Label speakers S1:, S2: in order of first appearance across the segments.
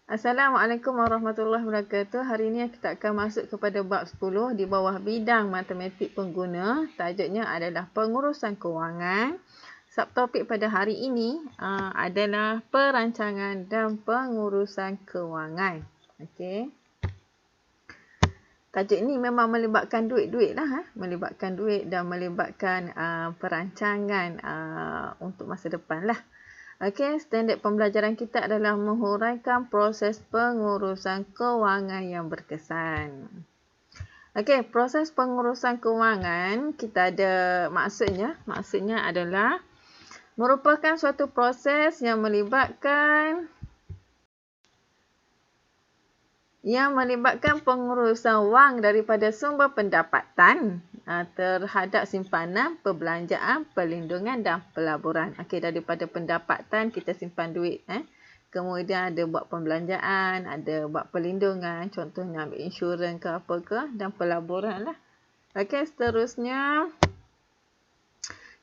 S1: Assalamualaikum warahmatullahi wabarakatuh. Hari ini kita akan masuk kepada bab 10 di bawah bidang matematik pengguna. Tajuknya adalah pengurusan kewangan. Subtopik pada hari ini adalah perancangan dan pengurusan kewangan. Okey. Tajuk ini memang melibatkan duit-duit lah. Melibatkan duit dan melibatkan perancangan untuk masa depan lah. Okey, standard pembelajaran kita adalah menghuraikan proses pengurusan kewangan yang berkesan. Okey, proses pengurusan kewangan kita ada maksudnya adalah merupakan suatu proses yang melibatkan pengurusan wang daripada sumber pendapatan terhadap simpanan, perbelanjaan, perlindungan dan pelaburan. Okey, daripada pendapatan kita simpan duit. Kemudian ada buat pembelanjaan, ada buat perlindungan, contohnya ambil insurans ke apa ke, dan pelaburan lah. Okey, seterusnya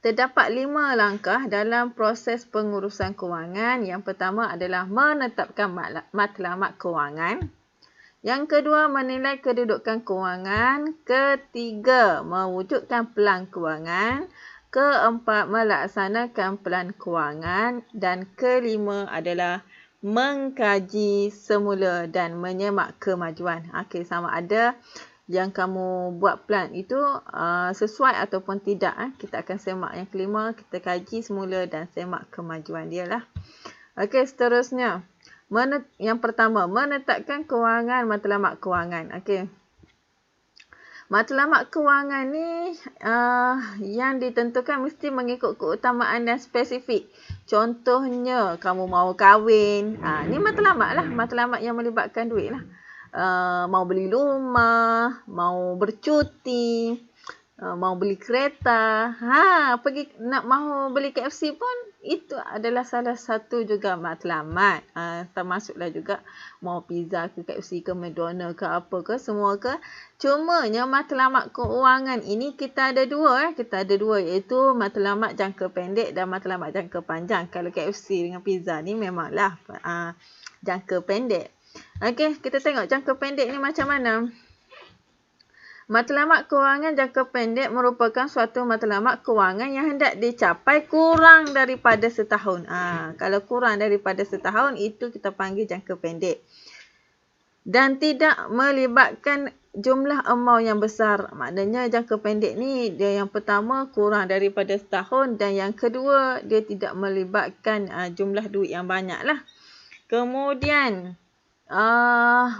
S1: terdapat 5 langkah dalam proses pengurusan kewangan. Yang pertama adalah menetapkan matlamat kewangan. Yang kedua, menilai kedudukan kewangan. Ketiga, mewujudkan pelan kewangan. Keempat, melaksanakan pelan kewangan. Dan kelima adalah mengkaji semula dan menyemak kemajuan. Okey, sama ada yang kamu buat plan itu sesuai ataupun tidak. Kita akan semak yang kelima, kita kaji semula dan semak kemajuan dia lah. Okey, seterusnya. Yang pertama, menetapkan kewangan, matlamat kewangan. Okey. Matlamat kewangan ni yang ditentukan mesti mengikut keutamaan dan spesifik. Contohnya, kamu mau kahwin. Ni matlamat lah. Matlamat yang melibatkan duit lah. Mau beli rumah, mau bercuti, mau beli kereta. Mahu beli KFC pun itu adalah salah satu juga matlamat. Termasuklah juga mau pizza ke KFC ke McDonald ke apa ke semua ke. Cumanya matlamat keuangan ini kita ada dua. Kita ada dua, iaitu matlamat jangka pendek dan matlamat jangka panjang. Kalau KFC dengan pizza ni memanglah jangka pendek. Okey, kita tengok jangka pendek ni macam mana. Matlamat kewangan jangka pendek merupakan suatu matlamat kewangan yang hendak dicapai kurang daripada setahun. Kalau kurang daripada setahun, itu kita panggil jangka pendek. Dan tidak melibatkan jumlah amount yang besar. Maknanya jangka pendek ni, dia yang pertama kurang daripada setahun dan yang kedua, dia tidak melibatkan jumlah duit yang banyak lah. Kemudian,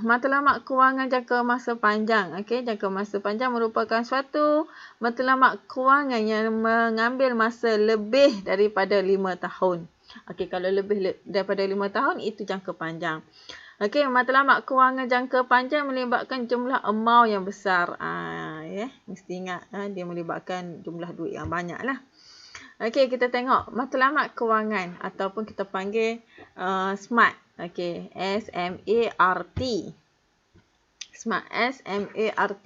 S1: matlamat kewangan jangka masa panjang. Okey, jangka masa panjang merupakan suatu matlamat kewangan yang mengambil masa lebih daripada 5 tahun. Okey, kalau lebih daripada 5 tahun, itu jangka panjang. Okey, matlamat kewangan jangka panjang melibatkan jumlah amount yang besar. Mesti ingat, dia melibatkan jumlah duit yang banyak lah. Okey, kita tengok matlamat kewangan ataupun kita panggil SMART. Okey, S-M-A-R-T. SMART, S-M-A-R-T.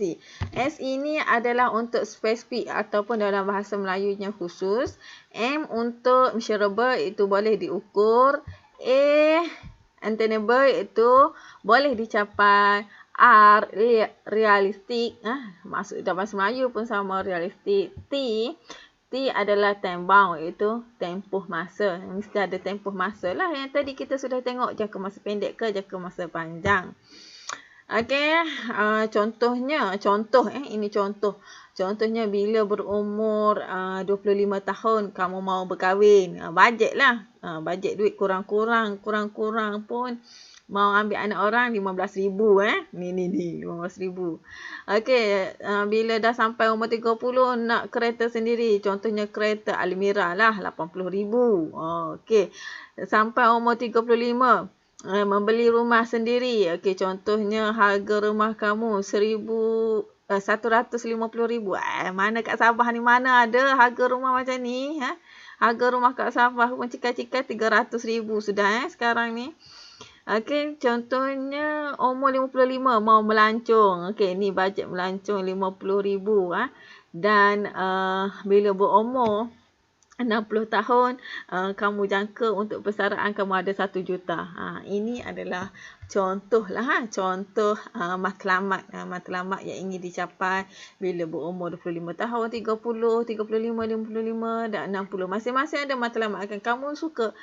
S1: S ini adalah untuk spesifik ataupun dalam bahasa Melayunya khusus. M untuk measurable, itu boleh diukur. A, attainable, itu boleh dicapai. R, realistik. Maksud dalam bahasa Melayu pun sama, realistik. T adalah time bound, iaitu tempoh masa. Mesti ada tempoh masa lah. Yang tadi kita sudah tengok jangka masa pendek ke jangka masa panjang. Okey, ini contoh. Contohnya bila berumur 25 tahun kamu mau berkahwin. Bajet lah. Bajet duit kurang-kurang pun mau ambil anak orang 15,000 Ni 15,000. Okey, bila dah sampai umur 30 nak kereta sendiri, contohnya kereta Almira lah 80,000. Okey. Sampai umur 35 membeli rumah sendiri. Okey, contohnya harga rumah kamu 150,000. Mana kat Sabah ni mana ada harga rumah macam ni? Harga rumah kat Sabah pun cikai-cikai 300,000 sudah sekarang ni. Okey, contohnya umur 55 mau melancong. Okey, ni bajet melancong 50,000 Dan bila berumur 60 tahun, kamu jangka untuk persaraan kamu ada 1 juta. Ini adalah contoh lah, contoh matlamat. Matlamat yang ingin dicapai bila berumur 25 tahun, 30, 35, 55 dan 60. Masing-masing ada matlamat. Kamu suka.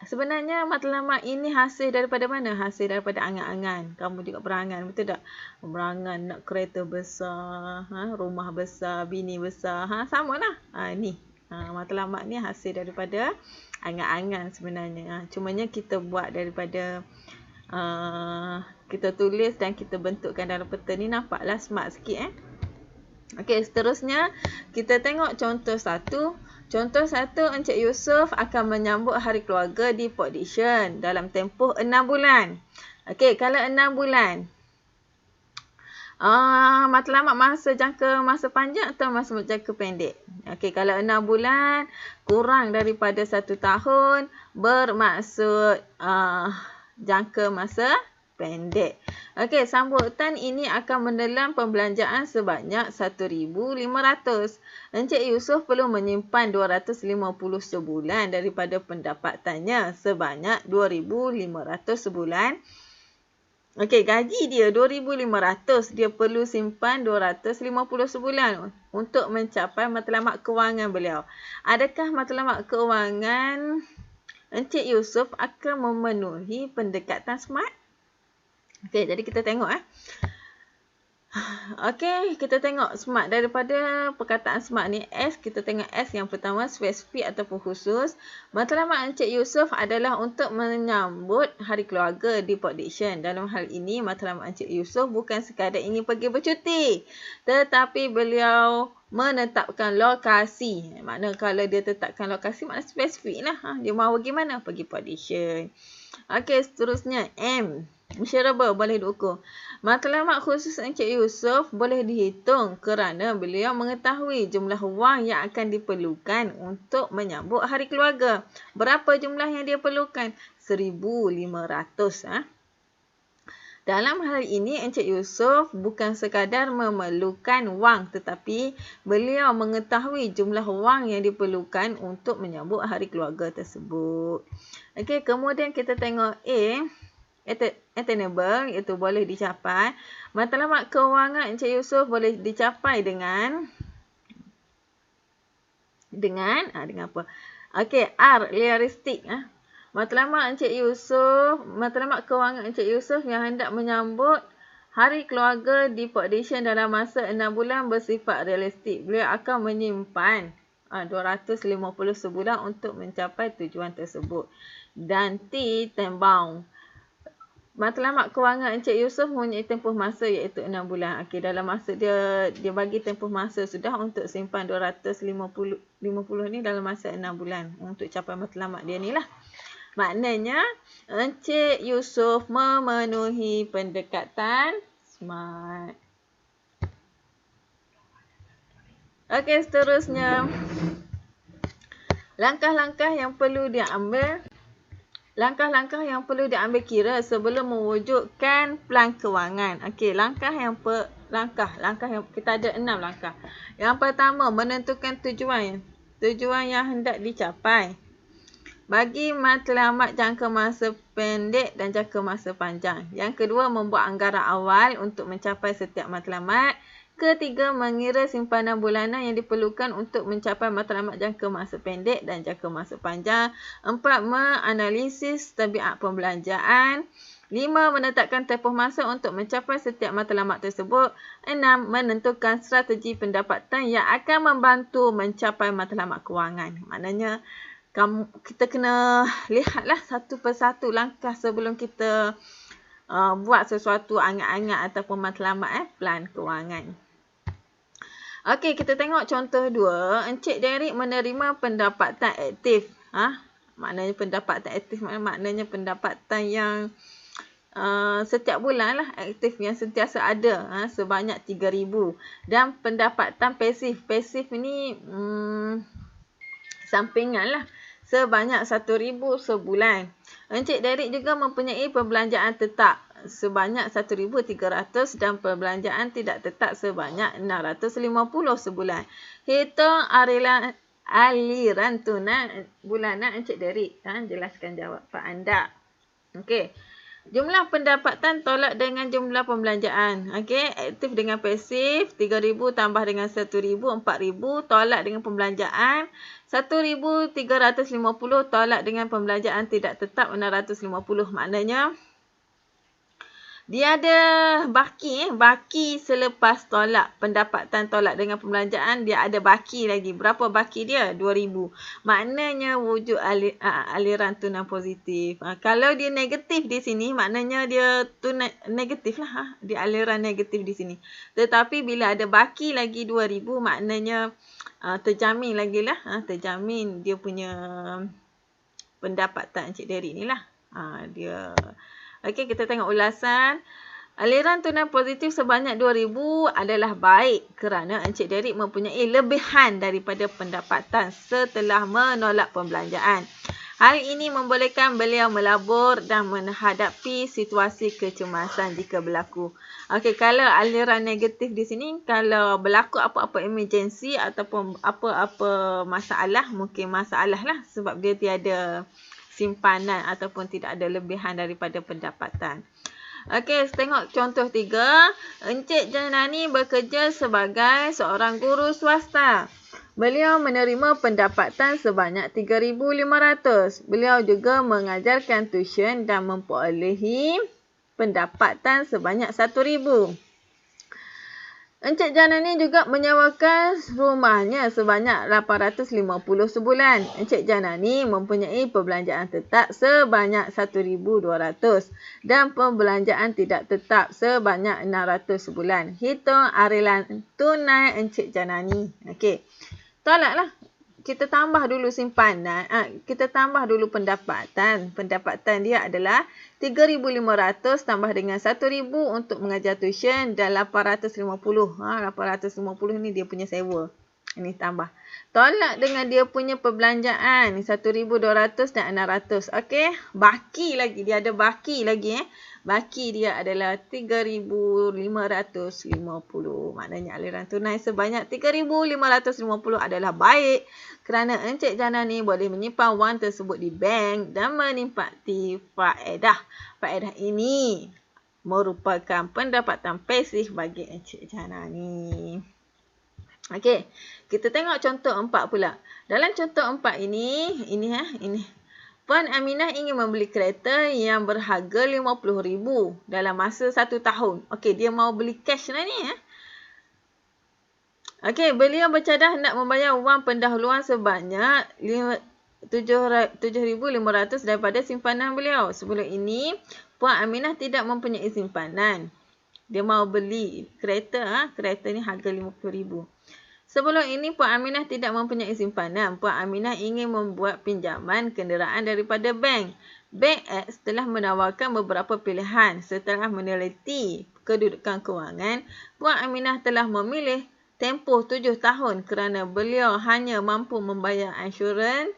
S1: Sebenarnya matlamat ini hasil daripada mana? Hasil daripada angan-angan. Kamu juga berangan, betul tak? Berangan nak kereta besar, rumah besar, bini besar. Sama lah. Ni. Matlamat ni hasil daripada angan-angan sebenarnya. Cumanya kita buat daripada kita tulis dan kita bentukkan dalam peta ni, nampaklah smart sikit. Okey, seterusnya kita tengok contoh 1. Contoh 1, Encik Yusof akan menyambut hari keluarga di Port Dickson dalam tempoh 6 bulan. Okey, kalau 6 bulan. Matlamat masa jangka masa panjang atau masa jangka pendek? Okey, kalau 6 bulan kurang daripada 1 tahun bermaksud jangka masa pendek. Okey, sambutan ini akan menelan pembelanjaan sebanyak 1,500. Encik Yusof perlu menyimpan 250 sebulan daripada pendapatannya sebanyak 2,500 sebulan. Okey, gaji dia 2,500. Dia perlu simpan 250 sebulan untuk mencapai matlamat kewangan beliau. Adakah matlamat kewangan Encik Yusof akan memenuhi pendekatan SMART? Okey, jadi kita tengok. Okey, kita tengok SMART. Daripada perkataan SMART ni, S, kita tengok S yang pertama, spesifik ataupun khusus. Matlamat Encik Yusof adalah untuk menyambut hari keluarga di Port Dickson. Dalam hal ini, matlamat Encik Yusof bukan sekadar ingin pergi bercuti, tetapi beliau menetapkan lokasi. Makna kalau dia tetapkan lokasi, makna spesifik lah. Dia mahu pergi mana? Pergi Port Dickson. Okey, seterusnya M. Measurable, boleh diukur. Matlamat khusus Encik Yusof boleh dihitung kerana beliau mengetahui jumlah wang yang akan diperlukan untuk menyambut hari keluarga. Berapa jumlah yang dia perlukan? 1,500. Dalam hal ini, Encik Yusof bukan sekadar memerlukan wang, tetapi beliau mengetahui jumlah wang yang diperlukan untuk menyambut hari keluarga tersebut. Okey, kemudian kita tengok A. Attainable, iaitu boleh dicapai. Matlamat kewangan Encik Yusof boleh dicapai dengan apa? Okey, R, realistik. Matlamat kewangan Encik Yusof yang hendak menyambut hari keluarga di Port Dickson dalam masa 6 bulan bersifat realistik. Beliau akan menyimpan 250 sebulan untuk mencapai tujuan tersebut. Dan T, time bound. Matlamat kewangan Encik Yusof mempunyai tempoh masa iaitu 6 bulan. Okey, dalam masa dia bagi tempoh masa sudah untuk simpan 250 ni dalam masa 6 bulan untuk capai matlamat dia ni lah. Maknanya Encik Yusof memenuhi pendekatan SMART. Okey, seterusnya langkah-langkah yang perlu diambil. Langkah-langkah yang perlu diambil kira sebelum mewujudkan plan kewangan. Okey, langkah yang kita ada 6 langkah. Yang pertama, menentukan tujuan yang hendak dicapai. Bagi matlamat jangka masa pendek dan jangka masa panjang. Yang kedua, membuat anggaran awal untuk mencapai setiap matlamat. Ketiga, mengira simpanan bulanan yang diperlukan untuk mencapai matlamat jangka masa pendek dan jangka masa panjang. 4, menganalisis tabiat pembelanjaan. 5, menetapkan tempoh masa untuk mencapai setiap matlamat tersebut. 6, menentukan strategi pendapatan yang akan membantu mencapai matlamat kewangan. Maknanya, kita kena lihatlah satu persatu langkah sebelum kita buat sesuatu angan-angan ataupun matlamat plan kewangan. Okey, kita tengok contoh 2. Encik Derek menerima pendapatan aktif. Maknanya pendapatan aktif maknanya pendapatan yang setiap bulan lah, aktif yang sentiasa ada, sebanyak 3,000. Dan pendapatan pasif. Pasif ni sampingan lah, sebanyak 1,000 sebulan. Encik Derek juga mempunyai perbelanjaan tetap sebanyak 1,300 dan perbelanjaan tidak tetap sebanyak 650 sebulan. Hitung aliran tunai bulanan Encik Derik. Jelaskan jawapan anda. Okey. Jumlah pendapatan tolak dengan jumlah pembelanjaan. Okey, aktif dengan pasif 3,000 tambah dengan 1,000 4,000 tolak dengan pembelanjaan 1,350 tolak dengan pembelanjaan tidak tetap 650. Maknanya dia ada baki selepas tolak pendapatan tolak dengan pembelanjaan, dia ada baki lagi. Berapa baki dia? 2,000. Maknanya wujud aliran tunai positif. Kalau dia negatif di sini, maknanya dia tunai negatif lah. Dia aliran negatif di sini. Tetapi bila ada baki lagi 2,000, maknanya terjamin lagi lah. Terjamin dia punya pendapatan Encik Derik ni lah. Dia... Okey, kita tengok ulasan. Aliran tunai positif sebanyak 2,000 adalah baik kerana Encik Derik mempunyai lebihan daripada pendapatan setelah menolak pembelanjaan. Hal ini membolehkan beliau melabur dan menghadapi situasi kecemasan jika berlaku. Okey, kalau aliran negatif di sini, kalau berlaku apa-apa emergency ataupun apa-apa masalah, mungkin masalah lah sebab dia tiada simpanan ataupun tidak ada lebihan daripada pendapatan. Okey, tengok contoh 3. Encik Janani bekerja sebagai seorang guru swasta. Beliau menerima pendapatan sebanyak 3,500. Beliau juga mengajarkan tuition dan memperolehi pendapatan sebanyak 1,000. Encik Janani juga menyewakan rumahnya sebanyak 850 sebulan. Encik Janani mempunyai perbelanjaan tetap sebanyak 1,200 dan perbelanjaan tidak tetap sebanyak 600 sebulan. Hitung arilan tunai Encik Janani. Okey. Tolaklah. Kita tambah dulu simpanan. Kita tambah dulu pendapatan. Pendapatan dia adalah 3,500 tambah dengan 1,000 untuk mengajar tuition dan 850. 850 ni dia punya sewa. Ini tambah. Tolak dengan dia punya perbelanjaan. 1,200 dan 600. Okey. Baki lagi. Dia ada baki lagi. Baki dia adalah 3,550. Maknanya aliran tunai sebanyak 3,550 adalah baik kerana Encik Janani boleh menyimpan wang tersebut di bank dan menikmati faedah. Faedah ini merupakan pendapatan pasif bagi Encik Janani. Okey, kita tengok contoh 4 pula. Dalam contoh 4 ini. Puan Aminah ingin membeli kereta yang berharga RM50,000 dalam masa 1 tahun. Okey, dia mau beli cash lah ni. Okey, beliau bercadah hendak membayar wang pendahuluan sebanyak 7,500 daripada simpanan beliau. Sebelum ini, Puan Aminah tidak mempunyai simpanan. Dia mau beli kereta. Kereta ni harga RM50,000. Sebelum ini, Puan Aminah tidak mempunyai simpanan. Puan Aminah ingin membuat pinjaman kenderaan daripada bank. Bank X telah menawarkan beberapa pilihan. Setelah meneliti kedudukan kewangan, Puan Aminah telah memilih tempoh 7 tahun kerana beliau hanya mampu membayar ansuran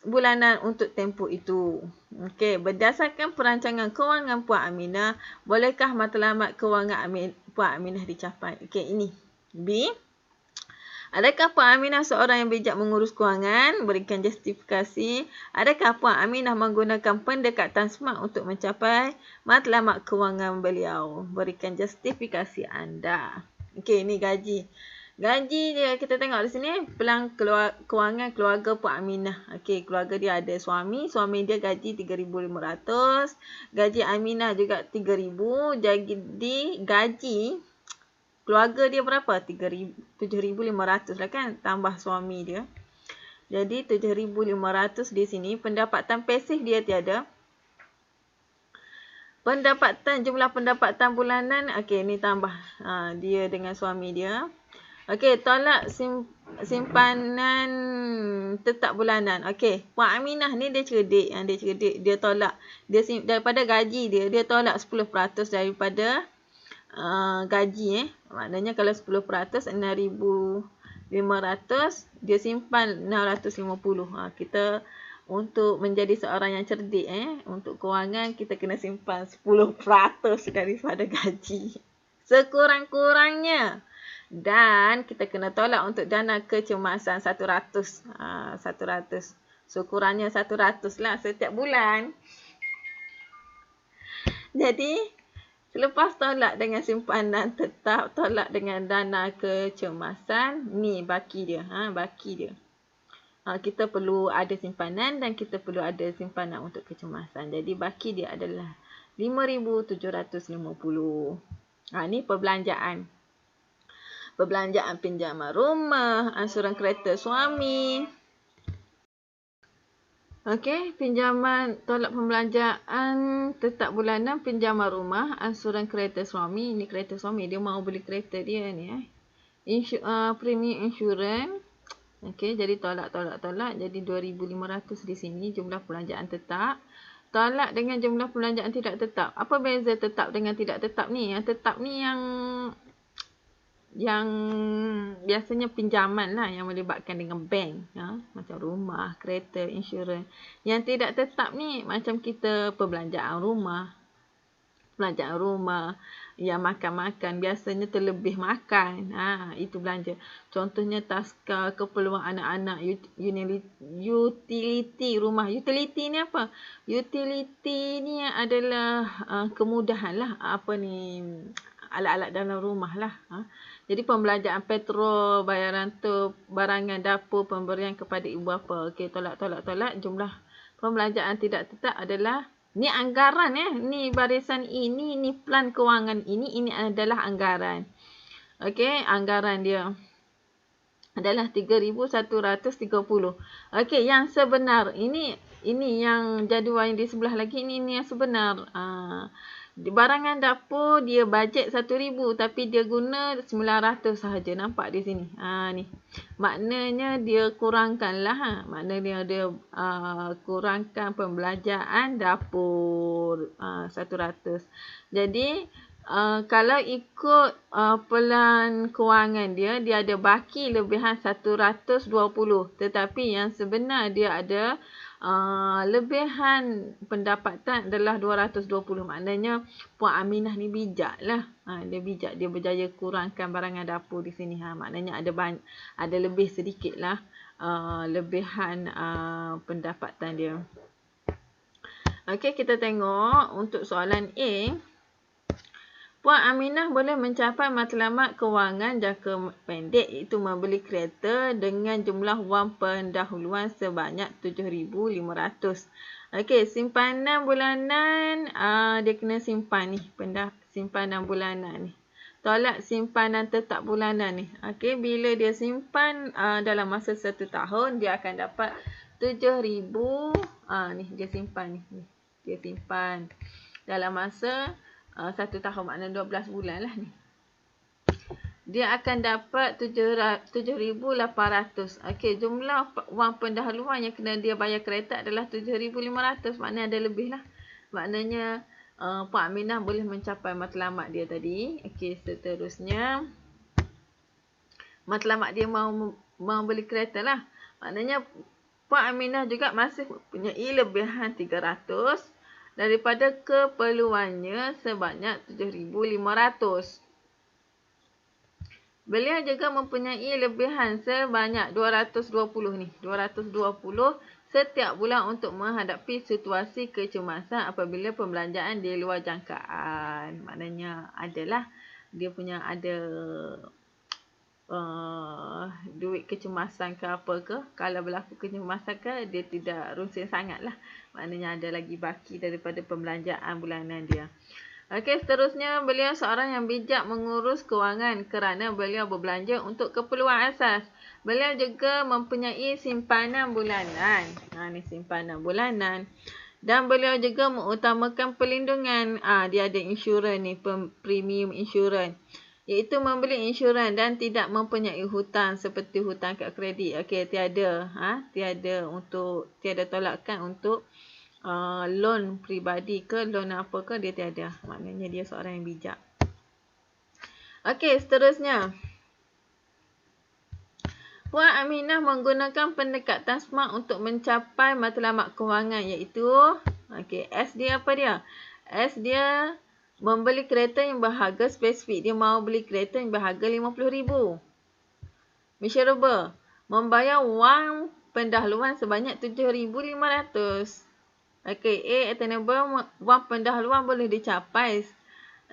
S1: bulanan untuk tempoh itu. Okey, berdasarkan perancangan kewangan Puan Aminah, bolehkah matlamat kewangan Puan Aminah dicapai? Okey, ini B. Adakah Puan Aminah seorang yang bijak mengurus kewangan? Berikan justifikasi. Adakah Puan Aminah menggunakan pendekatan smart untuk mencapai matlamat kewangan beliau? Berikan justifikasi anda. Okey, ini gaji. Gaji dia kita tengok di sini pelang kewangan keluarga Puan Aminah. Okey, keluarga dia ada suami. Suami dia gaji 3,500. Gaji Aminah juga 3,000. Jadi gaji keluarga dia berapa? 7,500 lah kan, tambah suami dia. Jadi 7,500 di sini. Pendapatan pasif dia tiada. Jumlah pendapatan bulanan. Okey, ni tambah dia dengan suami dia. Okey, tolak simpanan tetap bulanan. Okey, Puan Aminah ni dia cerdik. Dia tolak. Daripada gaji dia tolak 10% daripada gaji. Maknanya kalau 10%, 6,500, dia simpan 650. Kita untuk menjadi seorang yang cerdik, untuk kewangan kita kena simpan 10% daripada gaji. Sekurang-kurangnya Dan kita kena tolak untuk dana kecemasan 100. 100. So, kurangnya 100 lah setiap bulan. Jadi, selepas tolak dengan simpanan tetap, tolak dengan dana kecemasan, ni baki dia. Baki dia. Kita perlu ada simpanan dan kita perlu ada simpanan untuk kecemasan. Jadi, baki dia adalah RM5,750. Ni perbelanjaan. Perbelanjaan pinjaman rumah, ansuran kereta suami. Okey, pinjaman tolak pembelanjaan tetap bulanan, pinjaman rumah, ansuran kereta suami. Ini kereta suami, dia mau beli kereta dia ni. Premium insurans. Okey, jadi tolak. Jadi 2,500 di sini jumlah perbelanjaan tetap. Tolak dengan jumlah perbelanjaan tidak tetap. Apa beza tetap dengan tidak tetap ni? Yang tetap ni yang biasanya pinjaman lah yang melibatkan dengan bank, macam rumah, kereta, insurans. Yang tidak tetap ni macam kita perbelanjaan rumah, yang makan-makan, biasanya terlebih makan, itu belanja. Contohnya taska keperluan anak-anak, utility rumah. Utility ni apa? Utility ni adalah kemudahan lah, alat-alat dalam rumah lah. Jadi pembelanjaan petrol, bayaran tu, barangan dapur, pemberian kepada ibu bapa. Okey, tolak. Jumlah pembelanjaan tidak tetap adalah, ni anggaran ni barisan ini, ni plan kewangan ini adalah anggaran. Okey, anggaran dia adalah 3,130. Okey, yang sebenar ini yang jadual yang di sebelah lagi, ini yang sebenar. Barangan dapur dia bajet 1,000 tapi dia guna 900 sahaja. Nampak di sini. Ni. Maknanya dia kurangkan lah. Maknanya dia kurangkan pembelanjaan dapur 100. Jadi kalau ikut pelan kewangan dia ada baki lebihan 120. Tetapi yang sebenar dia ada lebihan pendapatan adalah 220. Maknanya Puan Aminah ni bijak lah. Dia bijak, dia berjaya kurangkan barangan dapur di sini. Maknanya ada lebih sedikit lah lebihan pendapatan dia. Okey, kita tengok untuk soalan A. Puan Aminah boleh mencapai matlamat kewangan jangka pendek iaitu membeli kereta dengan jumlah wang pendahuluan sebanyak 7,500. Okey, simpanan bulanan dia kena simpan ni, simpanan bulanan ni. Tolak simpanan tetap bulanan ni. Okey, bila dia simpan dalam masa 1 tahun dia akan dapat 7,000. Ni dia simpan ni. Dia simpan dalam masa 1 tahun, maknanya 12 bulan lah ni. Dia akan dapat 7,800. Okey, jumlah wang pendahuluan yang kena dia bayar kereta adalah 7,500. Maknanya ada lebih lah. Maknanya Puan Aminah boleh mencapai matlamat dia tadi. Okey, seterusnya matlamat dia mau beli kereta lah. Maknanya Puan Aminah juga masih mempunyai lebihan 300 daripada keperluannya sebanyak 7,500. Beliau juga mempunyai lebihan sebanyak 220 ni. 220 setiap bulan untuk menghadapi situasi kecemasan apabila pembelanjaan di luar jangkaan. Maknanya adalah dia punya ada duit kecemasan ke apa ke. Kalau berlaku kecemasan ke, dia tidak runsing sangat lah. Maknanya ada lagi baki daripada pembelanjaan bulanan dia. Okey, seterusnya beliau seorang yang bijak mengurus kewangan kerana beliau berbelanja untuk keperluan asas. Beliau juga mempunyai simpanan bulanan. Ni simpanan bulanan. Dan beliau juga mengutamakan perlindungan. Dia ada insurans ni, premium insurans. Iaitu membeli insurans dan tidak mempunyai hutang seperti hutang kad kredit. Okey, tiada tolakkan untuk loan peribadi ke loan apa ke, dia tiada. Maknanya dia seorang yang bijak. Okey, seterusnya. Puan Aminah menggunakan pendekatan SMART untuk mencapai matlamat kewangan iaitu S dia apa dia? S dia membeli kereta yang berharga spesifik. Dia mahu beli kereta yang berharga RM50,000. Measurable, membayar wang pendahuluan sebanyak RM7,500. Okey, A. Attainable, wang pendahuluan boleh dicapai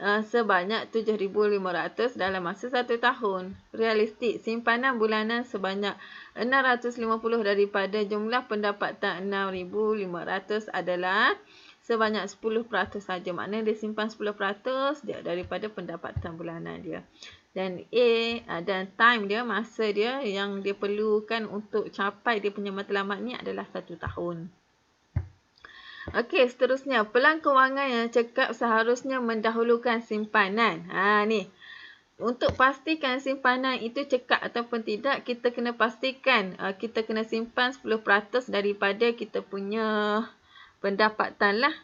S1: sebanyak RM7,500 dalam masa 1 tahun. Realistik, simpanan bulanan sebanyak RM650 daripada jumlah pendapatan RM6,500 adalah sebanyak 10% saja. Maknanya dia simpan 10% dia daripada pendapatan bulanan dia. Dan dan time dia, masa dia yang dia perlukan untuk capai dia punya matlamat ni adalah 1 tahun. Okey, seterusnya, pelan kewangan yang cekap seharusnya mendahulukan simpanan. Ni. Untuk pastikan simpanan itu cekap ataupun tidak, kita kena pastikan kita kena simpan 10% daripada kita punya pendapatan lah.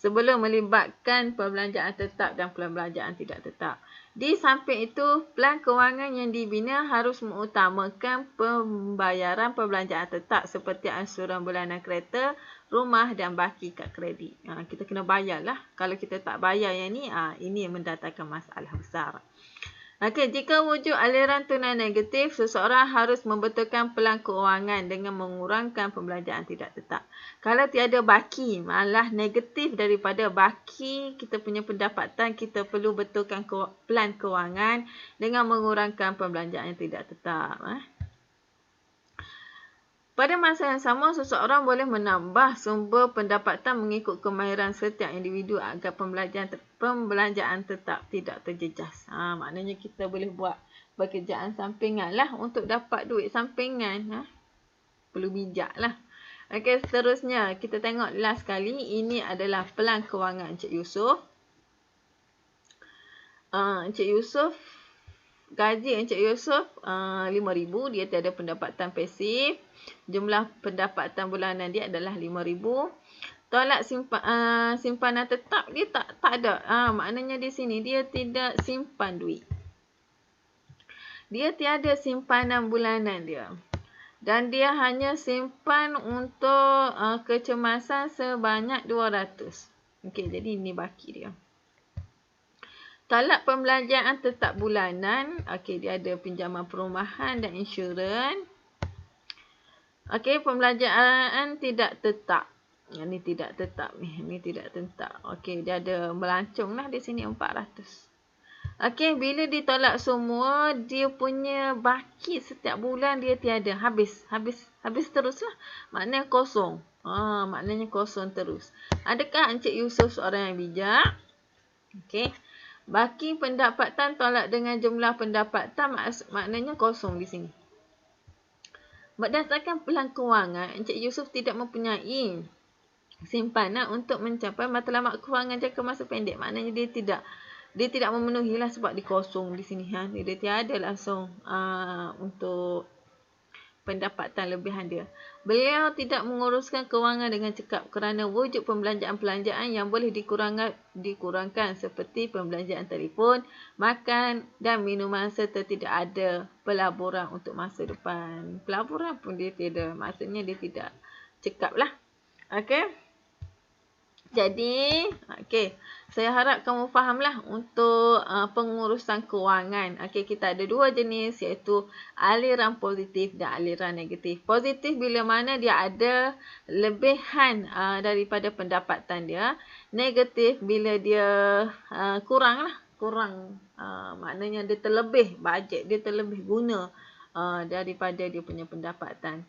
S1: Sebelum melibatkan perbelanjaan tetap dan perbelanjaan tidak tetap. Di samping itu, pelan kewangan yang dibina harus mengutamakan pembayaran perbelanjaan tetap seperti ansuran bulanan kereta, rumah dan baki kad kredit. Kita kena bayarlah. Kalau kita tak bayar yang ni, ini mendatangkan masalah besar. Okey, jika wujud aliran tunai negatif, seseorang harus membetulkan pelan kewangan dengan mengurangkan pembelanjaan tidak tetap. Kalau tiada baki, malah negatif daripada baki kita punya pendapatan, kita perlu betulkan pelan kewangan dengan mengurangkan pembelanjaan yang tidak tetap. Pada masa yang sama, seseorang boleh menambah sumber pendapatan mengikut kemahiran setiap individu agar pembelanjaan tetap tidak terjejas. Maknanya kita boleh buat pekerjaan sampingan lah untuk dapat duit sampingan. Perlu bijak lah. Okey, seterusnya kita tengok last kali. Ini adalah pelan kewangan Encik Yusof. Encik Yusof, gaji Encik Yusof RM5,000. Dia tiada pendapatan pasif. Jumlah pendapatan bulanan dia adalah RM5,000. Tolak simpanan tetap dia tak ada. Maknanya di sini dia tidak simpan duit. Dia tiada simpanan bulanan dia. Dan dia hanya simpan untuk kecemasan sebanyak RM200. Okey, jadi ini baki dia. Tolak pembelanjaan tetap bulanan. Okey, dia ada pinjaman perumahan dan insurans. Okey, pembelanjaan tidak tetap. Ini tidak tetap ni. Ini tidak tetap. Okey, dia ada melancong lah di sini 400. Okey, bila ditolak semua, dia punya baki setiap bulan dia tiada. Habis teruslah. Maknanya kosong. Maknanya kosong terus. Adakah Encik Yusof seorang yang bijak? Okey. Baki pendapatan tolak dengan jumlah pendapatan, maknanya kosong di sini. Berdasarkan pelan kewangan, Encik Yusof tidak mempunyai simpanan untuk mencapai matlamat kewangan jangka masa pendek. Maknanya dia tidak memenuhilah sebab dia kosong di sini. Dia tiada langsung untuk pendapatan lebihan dia. Beliau tidak menguruskan kewangan dengan cekap kerana wujud pembelanjaan-pelanjaan yang boleh dikurangkan seperti pembelanjaan telefon, makan dan minuman serta tidak ada pelaburan untuk masa depan. Pelaburan pun dia tiada. Maksudnya dia tidak cekap lah. Okey. Jadi, saya harap kamu fahamlah untuk pengurusan kewangan. Okey, kita ada dua jenis iaitu aliran positif dan aliran negatif. Positif bila mana dia ada lebihan daripada pendapatan dia. Negatif bila dia kurang. Maknanya dia terlebih bajet, dia terlebih guna daripada dia punya pendapatan.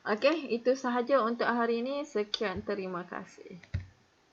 S1: Okey, itu sahaja untuk hari ini. Sekian, terima kasih.